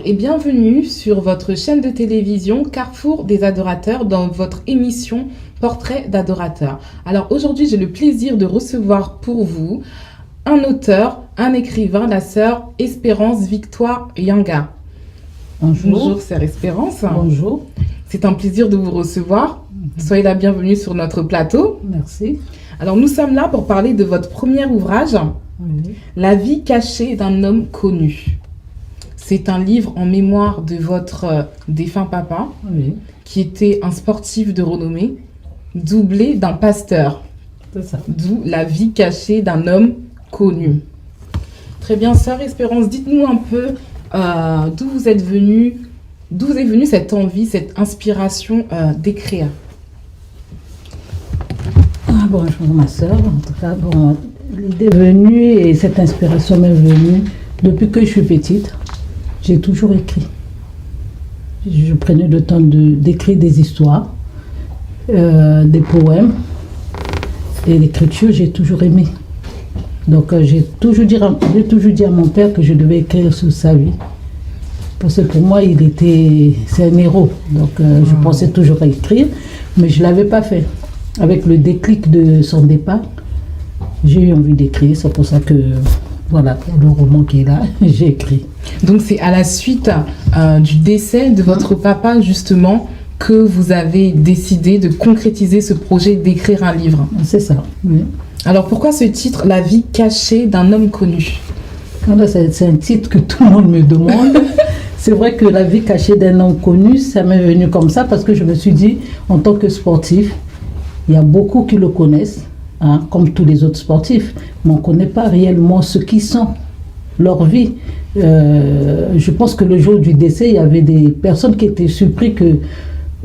et bienvenue sur votre chaîne de télévision Carrefour des adorateurs dans votre émission Portrait d'adorateur. Alors aujourd'hui, j'ai le plaisir de recevoir pour vous un auteur, un écrivain, la sœur Espérance Victoire Yanga. Bonjour. Bonjour, sœur Espérance. Bonjour. C'est un plaisir de vous recevoir. Soyez la bienvenue sur notre plateau. Merci. Alors nous sommes là pour parler de votre premier ouvrage, Oui. La vie cachée d'un homme connu. C'est un livre en mémoire de votre défunt papa, Oui, qui était un sportif de renommée, doublé d'un pasteur, c'est ça. d'où la vie cachée d'un homme connu. Très bien, sœur Espérance, dites-nous un peu d'où vous êtes venue, d'où est venue cette envie, cette inspiration d'écrire. Bonjour ma soeur. En tout cas, l'idée est venue et cette inspiration m'est venue depuis que je suis petite. J'ai toujours écrit. Je prenais le temps d'écrire des histoires, des poèmes. Et l'écriture, j'ai toujours aimé. Donc j'ai toujours dit à mon père que je devais écrire sur sa vie. Parce que pour moi, c'est un héros. Donc je pensais toujours à écrire, mais je ne l'avais pas fait. Avec le déclic de son départ, j'ai eu envie d'écrire. C'est pour ça que, voilà, le roman qui est là, j'ai écrit. Donc c'est à la suite du décès de votre papa, justement, que vous avez décidé de concrétiser ce projet d'écrire un livre. C'est ça, oui. Alors pourquoi ce titre, La vie cachée d'un homme connu? C'est un titre que tout le monde me demande. C'est vrai que la vie cachée d'un homme connu, ça m'est venu comme ça parce que je me suis dit, en tant que sportif, il y a beaucoup qui le connaissent, hein, comme tous les autres sportifs, mais on ne connaît pas réellement ce qu'ils sont, leur vie. Je pense que le jour du décès, il y avait des personnes qui étaient surpris que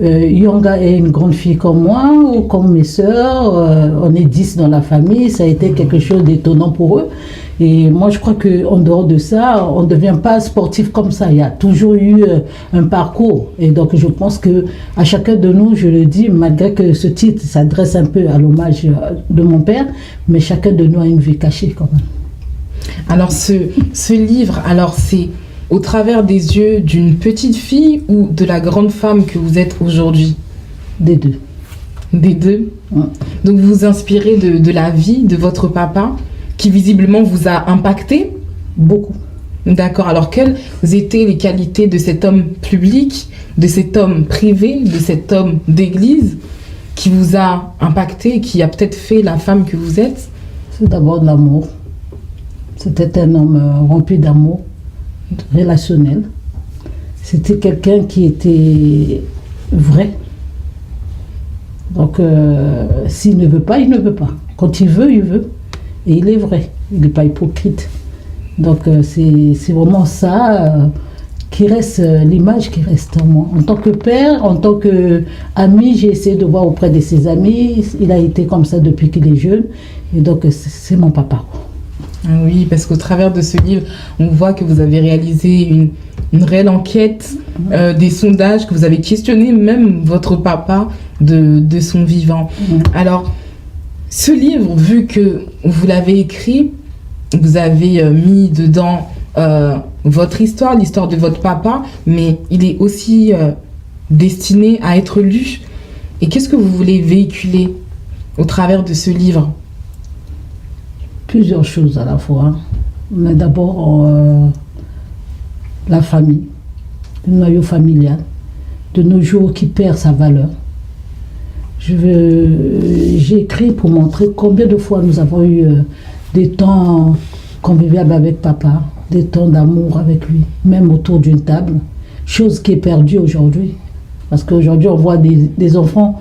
Yanga est une grande fille comme moi ou comme mes sœurs. On est 10 dans la famille, ça a été quelque chose d'étonnant pour eux. Et moi, je crois qu'en dehors de ça, on ne devient pas sportif comme ça. Il y a toujours eu un parcours. Et donc, je pense qu'à chacun de nous, je le dis, malgré que ce titre s'adresse un peu à l'hommage de mon père, mais chacun de nous a une vie cachée quand même. Alors, ce livre, c'est au travers des yeux d'une petite fille ou de la grande femme que vous êtes aujourd'hui? Des deux. Des deux? Ouais. Donc, vous vous inspirez de la vie de votre papa, qui visiblement vous a impacté? Beaucoup. D'accord. Alors, quelles étaient les qualités de cet homme public, de cet homme privé, de cet homme d'église qui vous a impacté et qui a peut-être fait la femme que vous êtes? C'est d'abord de l'amour. C'était un homme rempli d'amour, relationnel. C'était quelqu'un qui était vrai. Donc, s'il ne veut pas, il ne veut pas. Quand il veut, il veut. Et il est vrai, il n'est pas hypocrite. Donc c'est vraiment ça qui reste, l'image qui reste en moi. En tant que père, en tant qu'ami, j'ai essayé de voir auprès de ses amis. Il a été comme ça depuis qu'il est jeune. Et donc c'est mon papa. Oui, parce qu'au travers de ce livre, on voit que vous avez réalisé une réelle enquête, des sondages, que vous avez questionné même votre papa de son vivant. Alors, ce livre, vu que vous l'avez écrit, vous avez mis dedans votre histoire, l'histoire de votre papa, mais il est aussi destiné à être lu. Et qu'est-ce que vous voulez véhiculer au travers de ce livre? Plusieurs choses à la fois. Mais d'abord, la famille, le noyau familial, de nos jours qui perd sa valeur. J'ai écrit pour montrer combien de fois nous avons eu des temps conviviaux avec papa, des temps d'amour avec lui, même autour d'une table, chose qui est perdue aujourd'hui. Parce qu'aujourd'hui, on voit des enfants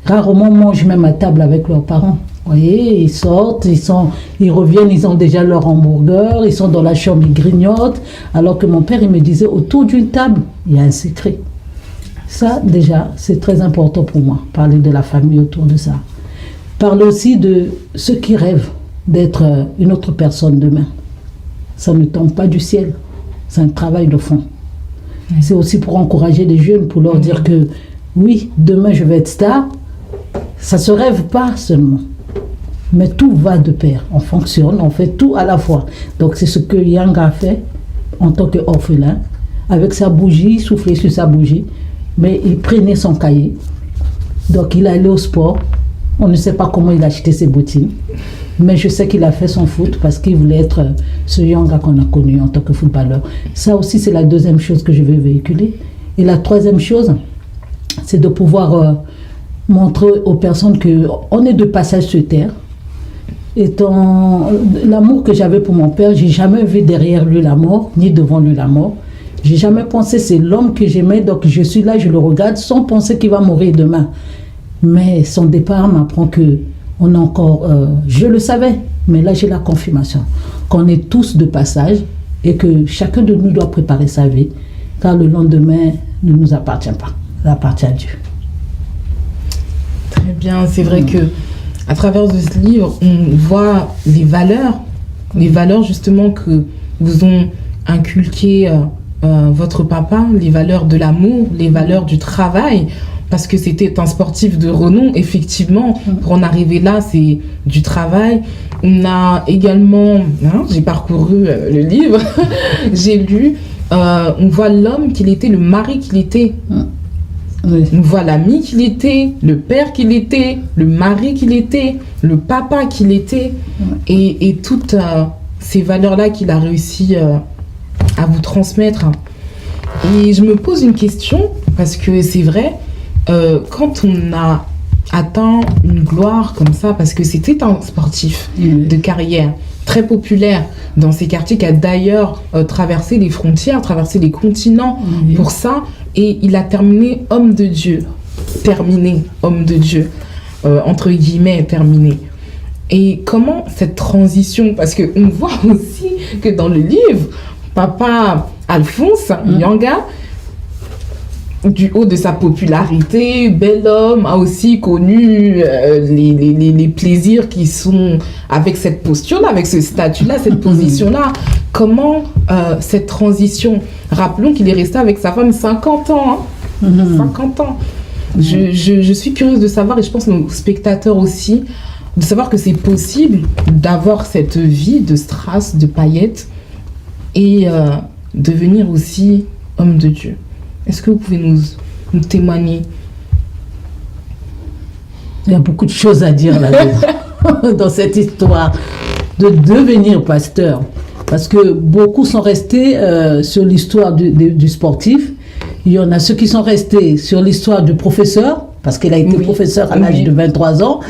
rarement mangent même à table avec leurs parents. Vous voyez, ils sortent, ils reviennent, ils ont déjà leur hamburger, ils sont dans la chambre, ils grignotent. Alors que mon père, il me disait, autour d'une table, il y a un secret. Ça, déjà, c'est très important pour moi, parler de la famille autour de ça. Parler aussi de ceux qui rêvent d'être une autre personne demain. Ça ne tombe pas du ciel, c'est un travail de fond. C'est aussi pour encourager les jeunes, pour leur dire que oui, demain je vais être star. Ça ne se rêve pas seulement, mais tout va de pair. On fonctionne, on fait tout à la fois. Donc c'est ce que Yanga a fait en tant qu'orphelin, avec sa bougie, il soufflait sur sa bougie, mais il prenait son cahier. Donc il allait au sport. On ne sait pas comment il a acheté ses bottines, mais je sais qu'il a fait son foot parce qu'il voulait être ce young gars qu'on a connu en tant que footballeur. Ça aussi, c'est la deuxième chose que je vais véhiculer. Et la troisième chose, c'est de pouvoir montrer aux personnes qu'on est de passage sur terre. Étant l'amour que j'avais pour mon père, j'ai jamais vu derrière lui la mort, ni devant lui la mort. J'ai jamais pensé c'est l'homme que j'aimais, donc je suis là, je le regarde sans penser qu'il va mourir demain. Mais son départ m'apprend que on est encore, je le savais, mais là j'ai la confirmation qu'on est tous de passage et que chacun de nous doit préparer sa vie, car le lendemain ne nous appartient pas, il appartient à Dieu. Très bien, c'est vrai que à travers de ce livre, on voit les valeurs justement que vous ont inculquées votre papa, les valeurs de l'amour, les valeurs du travail, parce que c'était un sportif de renom, effectivement, pour en arriver là, c'est du travail. On a également, j'ai parcouru le livre, j'ai lu, on voit l'homme qu'il était, le mari qu'il était. Oui. On voit l'ami qu'il était, le père qu'il était, le mari qu'il était, le papa qu'il était, et toutes ces valeurs-là qu'il a réussi à vous transmettre. Et je me pose une question, parce que c'est vrai, quand on a atteint une gloire comme ça, parce que c'était un sportif de carrière très populaire dans ces quartiers, qui a d'ailleurs traversé les frontières, traversé les continents pour ça, et il a terminé homme de Dieu, entre guillemets terminé. Et comment cette transition, parce qu'on voit aussi que dans le livre, papa Alphonse Yanga, du haut de sa popularité, bel homme, a aussi connu les plaisirs qui sont avec cette posture-là, avec ce statut-là, cette position-là. Comment cette transition? Rappelons qu'il est resté avec sa femme 50 ans. 50 ans. Je suis curieuse de savoir, et je pense nos spectateurs aussi, de savoir que c'est possible d'avoir cette vie de strass, de paillettes, et devenir aussi homme de Dieu. Est-ce que vous pouvez nous témoigner? Il y a beaucoup de choses à dire là-dedans, dans cette histoire de devenir pasteur. Parce que beaucoup sont restés sur l'histoire du sportif. Il y en a ceux qui sont restés sur l'histoire du professeur, parce qu'il a été professeur à l'âge de 23 ans.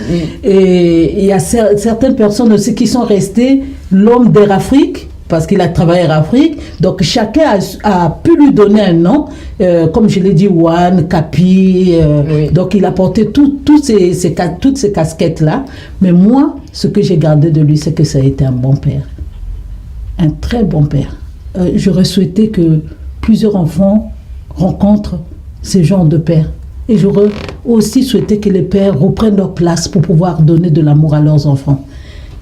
Et il y a certaines personnes aussi qui sont restées l'homme d'Air Afrique, parce qu'il a travaillé en Afrique. Donc chacun a pu lui donner un nom, comme je l'ai dit, Juan, Capi. Donc il a porté toutes ces casquettes-là. Mais moi, ce que j'ai gardé de lui, c'est que ça a été un bon père. Un très bon père. J'aurais souhaité que plusieurs enfants rencontrent ce genre de père. Et j'aurais aussi souhaité que les pères reprennent leur place pour pouvoir donner de l'amour à leurs enfants.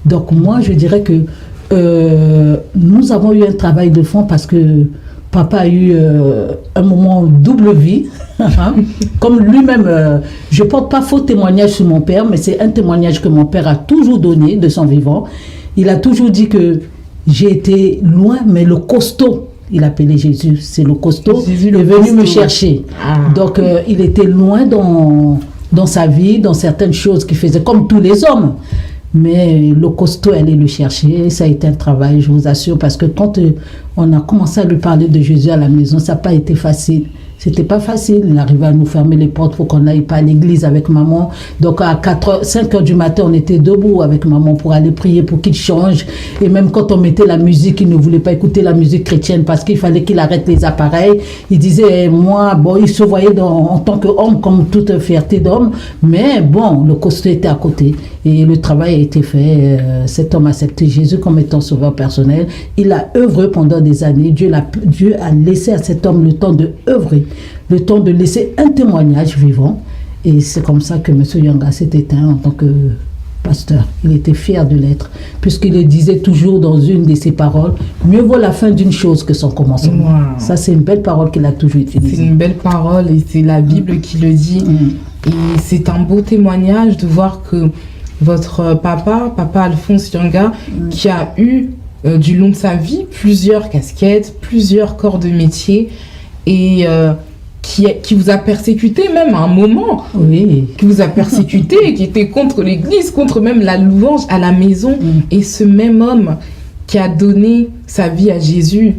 Donc moi, je dirais que nous avons eu un travail de fond parce que papa a eu un moment double vie. Comme lui-même, je ne porte pas faux témoignage sur mon père, mais c'est un témoignage que mon père a toujours donné de son vivant. Il a toujours dit que j'ai été loin, mais le costaud, il appelait Jésus, c'est le costaud, Jésus est venu me chercher. Donc il était loin dans sa vie, dans certaines choses qu'il faisait, comme tous les hommes. Mais le costaud, allait le chercher. Ça a été un travail, je vous assure, parce que quand on a commencé à lui parler de Jésus à la maison, ça n'a pas été facile. C'était pas facile. Il arrivait à nous fermer les portes pour qu'on n'aille pas à l'église avec maman. Donc à 5 heures du matin, on était debout avec maman pour aller prier pour qu'il change. Et même quand on mettait la musique, il ne voulait pas écouter la musique chrétienne parce qu'il fallait qu'il arrête les appareils. Il disait, moi, bon, il se voyait en tant qu'homme comme toute fierté d'homme. Mais bon, le costaud était à côté. Et le travail a été fait. Cet homme a accepté Jésus comme étant sauveur personnel. Il a œuvré pendant des années. Dieu a laissé à cet homme le temps de œuvrer, le temps de laisser un témoignage vivant. Et c'est comme ça que M. Yanga s'est éteint en tant que pasteur. Il était fier de l'être, puisqu'il le disait toujours dans une de ses paroles, mieux vaut la fin d'une chose que son commencement. Wow. Ça, c'est une belle parole qu'il a toujours utilisée. C'est une belle parole et c'est la Bible qui le dit. Et c'est un beau témoignage de voir que votre papa Alphonse Yanga, qui a eu du long de sa vie plusieurs casquettes, plusieurs corps de métier, et qui vous a persécuté même à un moment. Oui. Qui vous a persécuté, qui était contre l'Église, contre même la louange à la maison. Et ce même homme qui a donné sa vie à Jésus,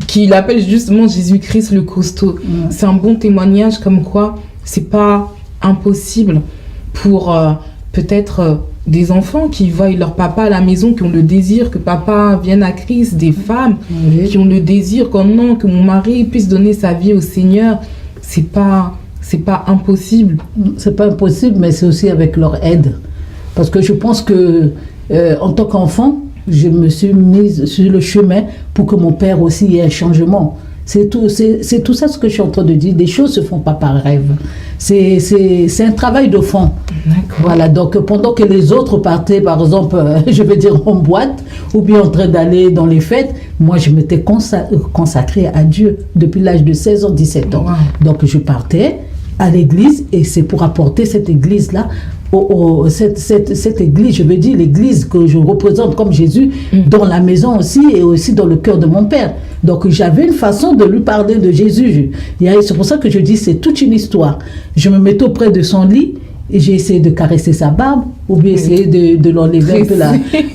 qu'il appelle justement Jésus-Christ le costaud. C'est un bon témoignage comme quoi c'est pas impossible pour peut-être des enfants qui voient leur papa à la maison, qui ont le désir que papa vienne à Christ, des femmes qui ont le désir que non, que mon mari puisse donner sa vie au Seigneur. C'est pas impossible. C'est pas impossible, mais c'est aussi avec leur aide. Parce que je pense que en tant qu'enfant, je me suis mise sur le chemin pour que mon père aussi ait un changement. C'est tout ça ce que je suis en train de dire. Des choses ne se font pas par rêve. C'est un travail de fond. Voilà, donc pendant que les autres partaient, par exemple, je veux dire en boîte, ou bien en train d'aller dans les fêtes, moi je m'étais consacrée à Dieu depuis l'âge de 16 ans, 17 ans. Wow. Donc je partais à l'église et c'est pour apporter cette église-là, cette église, je veux dire l'église que je représente comme Jésus, dans la maison aussi et aussi dans le cœur de mon père. Donc j'avais une façon de lui parler de Jésus. C'est pour ça que je dis c'est toute une histoire. Je me mettais auprès de son lit et j'ai essayé de caresser sa barbe, ou bien essayer de l'enlever un peu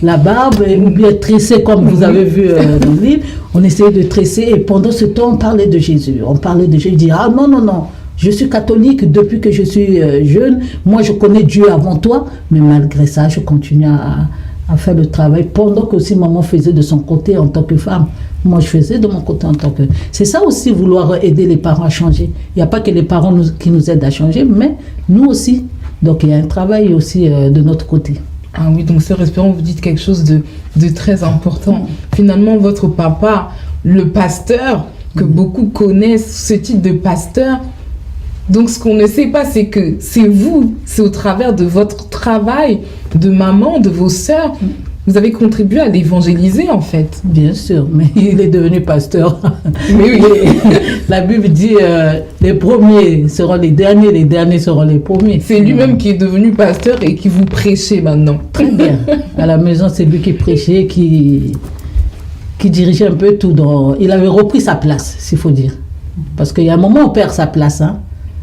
la barbe, ou bien tresser comme vous avez vu dans le livre. On essayait de tresser et pendant ce temps on parlait de Jésus. On parlait de Jésus, dit ah non, je suis catholique depuis que je suis jeune. Moi, je connais Dieu avant toi. Mais malgré ça, je continue à faire le travail. Pendant que aussi maman faisait de son côté en tant que femme. Moi, je faisais de mon côté en tant que... C'est ça aussi, vouloir aider les parents à changer. Il n'y a pas que les parents qui nous aident à changer, mais nous aussi. Donc, il y a un travail aussi de notre côté. Ah oui, donc Sœur Espérance, vous dites quelque chose de très important. Finalement, votre papa, le pasteur, que beaucoup connaissent, ce titre de pasteur... Donc, ce qu'on ne sait pas, c'est que c'est vous, c'est au travers de votre travail, de maman, de vos sœurs, vous avez contribué à l'évangéliser, en fait. Bien sûr, mais il est devenu pasteur. Mais oui. La Bible dit les premiers seront les derniers seront les premiers. C'est lui-même qui est devenu pasteur et qui vous prêchez maintenant. Très bien. À la maison, c'est lui qui prêchait, qui dirigeait un peu tout. Il avait repris sa place, s'il faut dire. Parce qu'il y a un moment où on perd sa place, hein.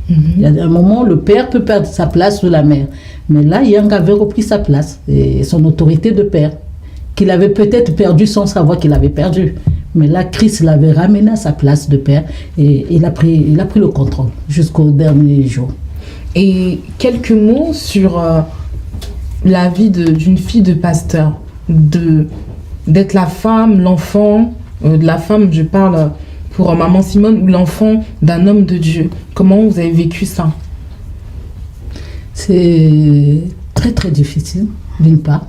Il y a un moment où le père peut perdre sa place sous la mère. Mais là, Yang avait repris sa place et son autorité de père, qu'il avait peut-être perdu sans savoir qu'il avait perdu. Mais là, Christ l'avait ramené à sa place de père et il a pris le contrôle jusqu'au dernier jour. Et quelques mots sur la vie d'une fille de pasteur, d'être la femme, l'enfant, de la femme, je parle... pour maman Simone, ou l'enfant d'un homme de Dieu. Comment vous avez vécu ça? C'est très très difficile, d'une part,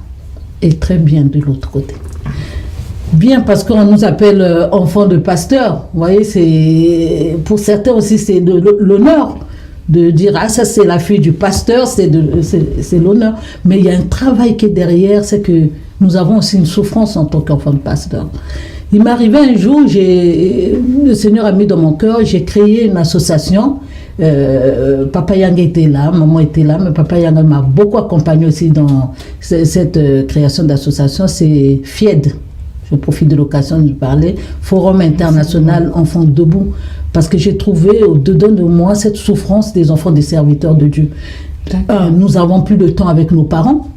et très bien de l'autre côté. Bien parce qu'on nous appelle enfant de pasteur. Vous voyez, pour certains aussi, c'est l'honneur de dire « Ah, ça c'est la fille du pasteur », c'est l'honneur. Mais il y a un travail qui est derrière, c'est que nous avons aussi une souffrance en tant qu'enfant de pasteur. Il m'est arrivé un jour, le Seigneur a mis dans mon cœur, j'ai créé une association. Papa Yang était là, maman était là, mais Papa Yang m'a beaucoup accompagné aussi dans cette création d'association. C'est FIED, je profite de l'occasion de parler, Forum International Enfants Debout, parce que j'ai trouvé au-dedans de moi cette souffrance des enfants des serviteurs de Dieu. Nous n'avons plus de temps avec nos parents.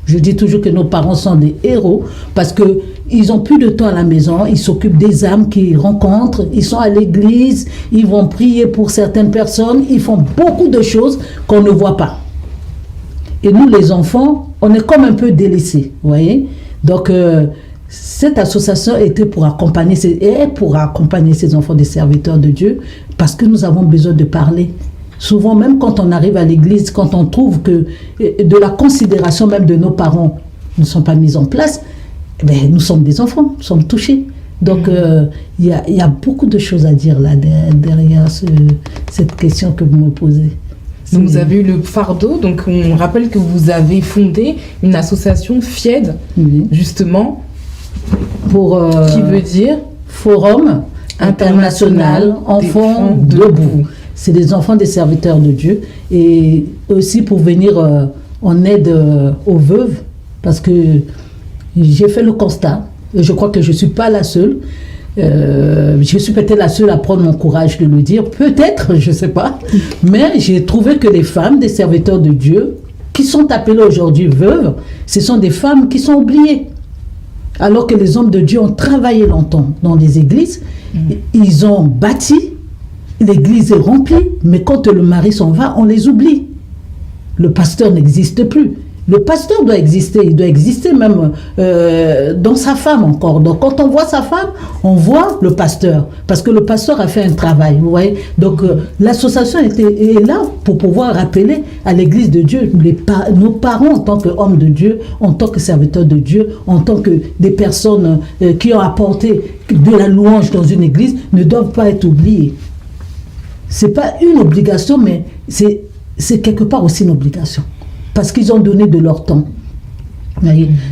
Je dis toujours que nos parents sont des héros parce qu'ils n'ont plus de temps à la maison, ils s'occupent des âmes qu'ils rencontrent, ils sont à l'église, ils vont prier pour certaines personnes, ils font beaucoup de choses qu'on ne voit pas. Et nous, les enfants, on est comme un peu délaissés, vous voyez. Donc, cette association était pour accompagner ces enfants des serviteurs de Dieu parce que nous avons besoin de parler. Souvent, même quand on arrive à l'église, quand on trouve que de la considération même de nos parents ne sont pas mises en place, eh nous sommes des enfants, nous sommes touchés. Donc, il y a beaucoup de choses à dire là derrière cette question que vous me posez. Donc, vous avez eu le fardeau. Donc, on rappelle que vous avez fondé une association FIED, justement, qui veut dire Forum International Enfants Debout. C'est des enfants des serviteurs de Dieu et aussi pour venir en aide aux veuves parce que j'ai fait le constat et je crois que je ne suis pas la seule Je suis peut-être la seule à prendre mon courage de le dire, peut-être, je ne sais pas, mais j'ai trouvé que les femmes des serviteurs de Dieu, qui sont appelées aujourd'hui veuves, ce sont des femmes qui sont oubliées. Alors que les hommes de Dieu ont travaillé longtemps dans les églises, ils ont bâti, l'église est remplie, mais quand le mari s'en va, on les oublie. Le pasteur n'existe plus. Le pasteur doit exister, il doit exister même dans sa femme encore. Donc quand on voit sa femme, on voit le pasteur, parce que le pasteur a fait un travail, vous voyez. Donc l'association est là pour pouvoir rappeler à l'église de Dieu, nos parents en tant qu'hommes de Dieu, en tant que serviteurs de Dieu, en tant que des personnes qui ont apporté de la louange dans une église, ne doivent pas être oubliés. C'est pas une obligation, mais c'est quelque part aussi une obligation. Parce qu'ils ont donné de leur temps.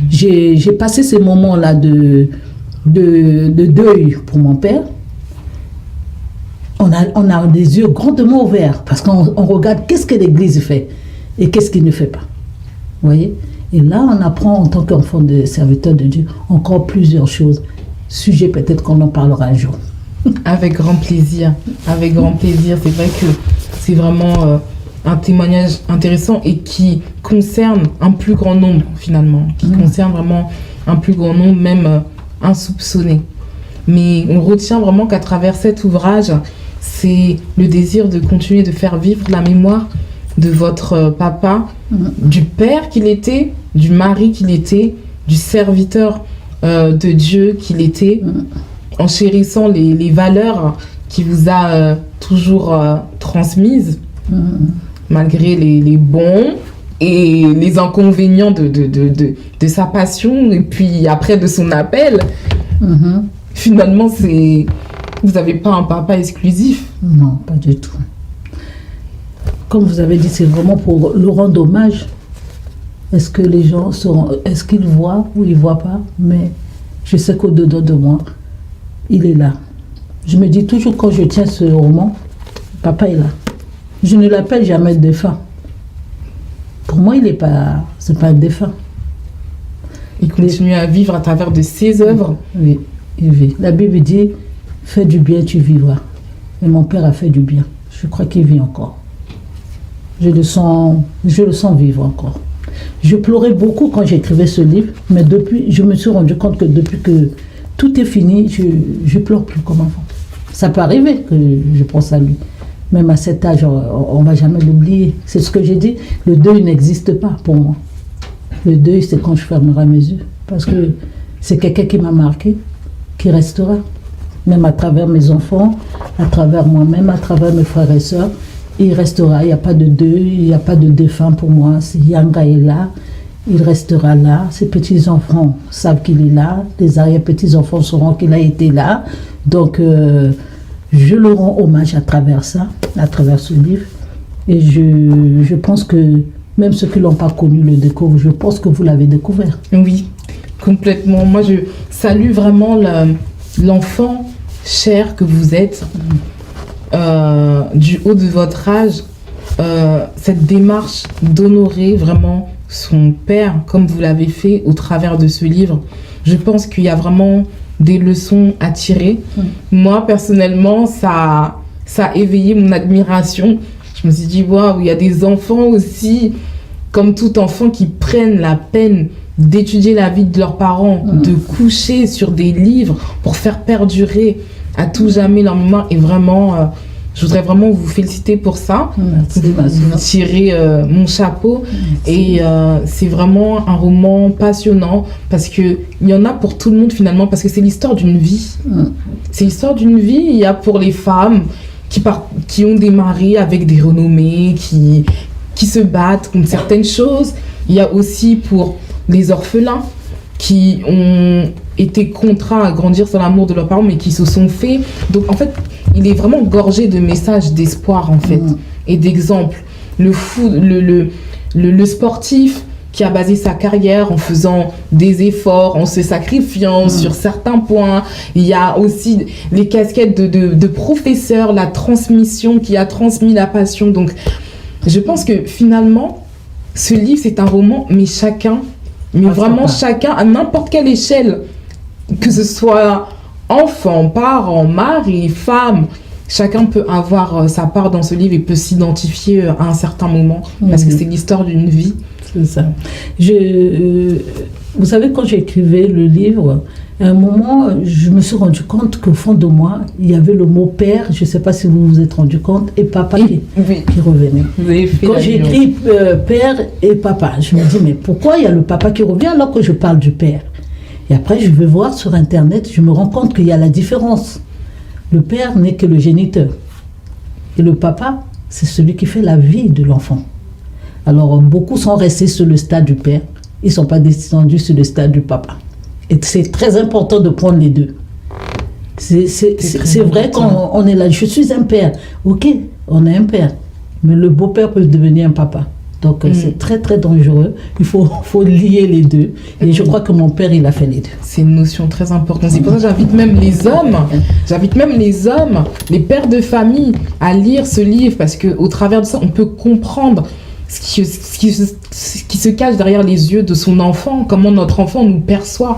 J'ai passé ces moments-là de deuil pour mon père. On a des yeux grandement ouverts parce qu'on regarde qu'est-ce que l'Église fait et qu'est-ce qu'il ne fait pas. Vous voyez? Et là, on apprend en tant qu'enfant de serviteur de Dieu encore plusieurs choses. Sujet peut-être qu'on en parlera un jour. Avec grand plaisir. Avec grand plaisir. C'est vrai que c'est vraiment... un témoignage intéressant et qui concerne un plus grand nombre finalement, qui concerne vraiment un plus grand nombre, même insoupçonné. Mais on retient vraiment qu'à travers cet ouvrage, c'est le désir de continuer de faire vivre la mémoire de votre papa, du père qu'il était, du mari qu'il était, du serviteur de Dieu qu'il était, en chérissant les valeurs qu'il vous a toujours transmises. Malgré les bons et les inconvénients de sa passion et puis après de son appel, finalement vous n'avez pas un papa exclusif. Non, pas du tout. Comme vous avez dit, c'est vraiment pour le rendre hommage. Est-ce que les gens est-ce qu'ils voient ou ils ne voient pas? Mais je sais qu'au-dedans de moi, il est là. Je me dis toujours quand je tiens ce roman, papa est là. Je ne l'appelle jamais défunt. Pour moi, c'est pas un défunt. Il continue à vivre à travers de ses œuvres. Oui, il vit. La Bible dit, fais du bien, tu vivras. Et mon père a fait du bien. Je crois qu'il vit encore. Je le sens vivre encore. Je pleurais beaucoup quand j'écrivais ce livre, mais depuis, je me suis rendu compte que depuis que tout est fini, je pleure plus comme enfant. Ça peut arriver que je pense à lui. Même à cet âge, on ne va jamais l'oublier. C'est ce que j'ai dit, le deuil n'existe pas pour moi. Le deuil, c'est quand je fermerai mes yeux. Parce que c'est quelqu'un qui m'a marqué, qui restera. Même à travers mes enfants, à travers moi-même, à travers mes frères et sœurs, il restera. Il n'y a pas de deuil, il n'y a pas de défunt pour moi. Si Yanga est là, il restera là. Ses petits-enfants savent qu'il est là. Les arrière-petits-enfants sauront qu'il a été là. Donc... je le rends hommage à travers ça, à travers ce livre. Et je pense que même ceux qui ne l'ont pas connu le découvrent. Je pense que vous l'avez découvert. Oui, complètement. Moi, je salue vraiment l'enfant cher que vous êtes, du haut de votre âge. Cette démarche d'honorer vraiment son père, comme vous l'avez fait au travers de ce livre. Je pense qu'il y a vraiment... des leçons à tirer. Moi, personnellement, ça a éveillé mon admiration. Je me suis dit, waouh, il y a des enfants aussi, comme tout enfant, qui prennent la peine d'étudier la vie de leurs parents, de coucher sur des livres pour faire perdurer à tout jamais leur mémoire. Et vraiment, je voudrais vraiment vous féliciter pour ça. Vous tirez mon chapeau. Et c'est vraiment un roman passionnant parce qu'il y en a pour tout le monde finalement, parce que c'est l'histoire d'une vie. C'est l'histoire d'une vie. Il y a pour les femmes qui ont des maris avec des renommées, qui se battent contre certaines choses. Il y a aussi pour les orphelins qui ont été contraints à grandir sans l'amour de leurs parents, mais qui se sont fait. Donc en fait, il est vraiment gorgé de messages d'espoir en fait, et d'exemples. Le sportif qui a basé sa carrière en faisant des efforts, en se sacrifiant sur certains points. Il y a aussi les casquettes de professeurs, la transmission qui a transmis la passion. Donc je pense que finalement, ce livre c'est un roman, mais chacun, mais vraiment chacun, à n'importe quelle échelle, que ce soit enfants, parents, mari, femmes, chacun peut avoir sa part dans ce livre et peut s'identifier à un certain moment parce que c'est l'histoire d'une vie. C'est ça. Vous savez, quand j'écrivais le livre, à un moment, je me suis rendu compte qu'au fond de moi, il y avait le mot père, je ne sais pas si vous vous êtes rendu compte, et papa qui revenait. Quand j'ai écrit père et papa, je me dis, mais pourquoi il y a le papa qui revient alors que je parle du père? Et après, je vais voir sur Internet, je me rends compte qu'il y a la différence. Le père n'est que le géniteur. Et le papa, c'est celui qui fait la vie de l'enfant. Alors, beaucoup sont restés sur le stade du père. Ils ne sont pas descendus sur le stade du papa. Et c'est très important de prendre les deux. C'est vrai qu'on est là. Je suis un père. Ok, on est un père. Mais le beau-père peut devenir un papa. Donc, c'est très, très dangereux. Il faut lier les deux. Et je crois que mon père, il a fait les deux. C'est une notion très importante. C'est pour ça que j'invite même les hommes, les pères de famille à lire ce livre parce qu'au travers de ça, on peut comprendre ce qui se cache derrière les yeux de son enfant, comment notre enfant nous perçoit.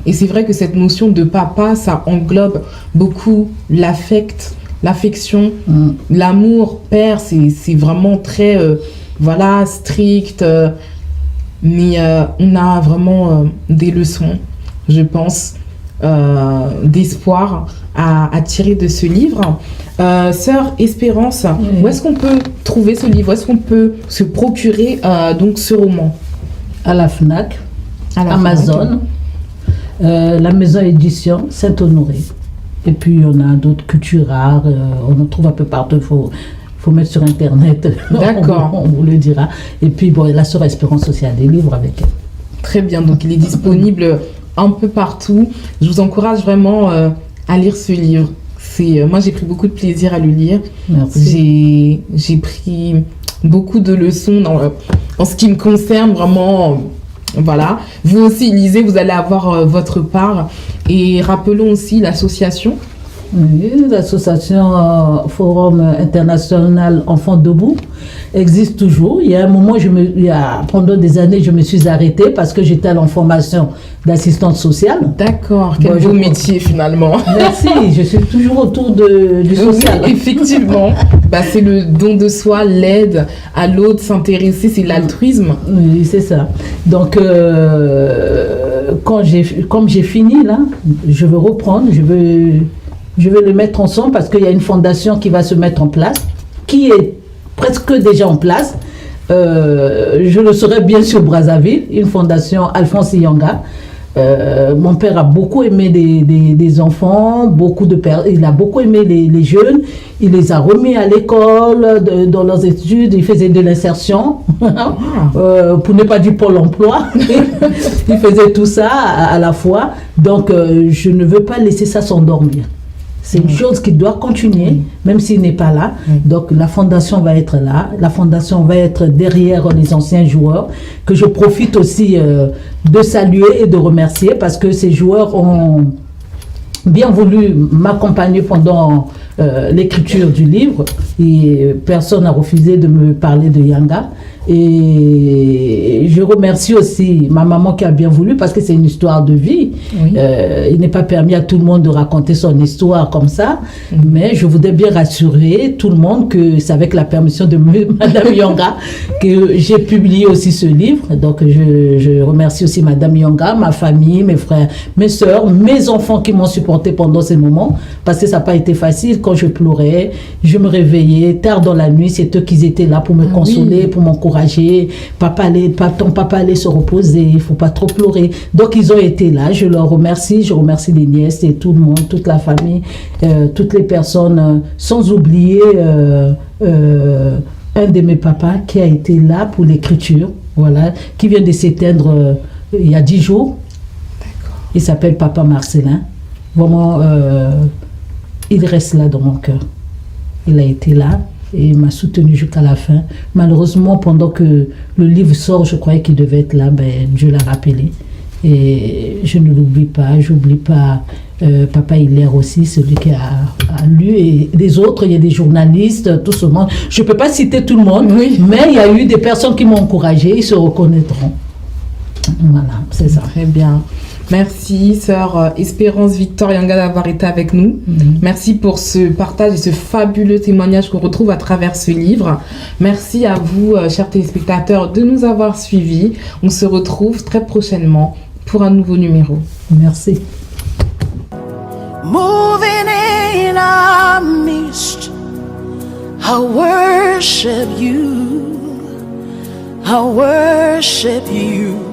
Et c'est vrai que cette notion de papa, ça englobe beaucoup l'affection, l'amour. Père, c'est vraiment très... strict, mais on a vraiment des leçons, je pense, d'espoir à tirer de ce livre. Sœur Espérance, où est-ce qu'on peut trouver ce livre? Où est-ce qu'on peut se procurer donc ce roman? À la FNAC, Amazon, la maison édition Saint-Honoré. Et puis on a d'autres cultures rares, on en trouve un peu partout. Faut mettre sur Internet. D'accord. On vous le dira. Et puis, bon, la sœur Espérance aussi a des livres avec elle. Très bien. Donc, il est disponible un peu partout. Je vous encourage vraiment à lire ce livre. Moi, j'ai pris beaucoup de plaisir à le lire. Merci. J'ai pris beaucoup de leçons en ce qui me concerne, vraiment. Voilà. Vous aussi, lisez, vous allez avoir votre part. Et rappelons aussi l'association. Oui, l'association Forum International Enfants Debout existe toujours. Il y a un moment, pendant des années, je me suis arrêtée parce que j'étais en formation d'assistante sociale. D'accord, quel beau métier finalement. Merci, je suis toujours autour du social. Oui, effectivement, c'est le don de soi, l'aide à l'autre, s'intéresser, c'est l'altruisme. Oui, c'est ça. Donc, comme j'ai fini là, je veux reprendre, je vais le mettre ensemble parce qu'il y a une fondation qui va se mettre en place, qui est presque déjà en place. Je le saurai bien sûr Brazzaville, une fondation Alphonse Yanga. Mon père a beaucoup aimé des enfants, il a beaucoup aimé les jeunes. Il les a remis à l'école, dans leurs études. Il faisait de l'insertion, pour ne pas dire Pôle emploi. Il faisait tout ça à la fois. Donc, je ne veux pas laisser ça s'endormir. C'est une chose qui doit continuer, même s'il n'est pas là. Donc la fondation va être là. La fondation va être derrière les anciens joueurs, que je profite aussi de saluer et de remercier parce que ces joueurs ont bien voulu m'accompagner pendant l'écriture du livre. Et personne n'a refusé de me parler de Yanga. Et je remercie aussi ma maman qui a bien voulu parce que c'est une histoire de vie. Oui. Il n'est pas permis à tout le monde de raconter son histoire comme ça, mais je voudrais bien rassurer tout le monde que c'est avec la permission de Madame Yanga que j'ai publié aussi ce livre. Donc je remercie aussi Madame Yanga, ma famille, mes frères, mes soeurs, mes enfants qui m'ont supporté pendant ces moments parce que ça n'a pas été facile. Quand je pleurais, je me réveillais tard dans la nuit, c'est eux qui étaient là pour me consoler, pour m'encourager. Ton papa allait se reposer, il ne faut pas trop pleurer. Donc ils ont été là, je leur remercie, je remercie les nièces et tout le monde, toute la famille, toutes les personnes, sans oublier un de mes papas qui a été là pour l'écriture, voilà, qui vient de s'éteindre il y a 10 jours. Il s'appelle Papa Marcelin. Vraiment, il reste là dans mon cœur. Il a été là. Et il m'a soutenu jusqu'à la fin. Malheureusement, pendant que le livre sort, je croyais qu'il devait être là, Dieu l'a rappelé. Et je ne l'oublie pas, j'oublie pas Papa Hilaire aussi, celui qui a lu, et les autres, il y a des journalistes, tout ce monde. Je ne peux pas citer tout le monde, mais il y a eu des personnes qui m'ont encouragé, ils se reconnaîtront. Voilà, c'est ça. Très bien. Merci, sœur Espérance Victor Yanga, d'avoir été avec nous. Merci pour ce partage et ce fabuleux témoignage qu'on retrouve à travers ce livre. Merci à vous, chers téléspectateurs, de nous avoir suivis. On se retrouve très prochainement pour un nouveau numéro. Merci. Moving in our midst, I worship you. I worship you.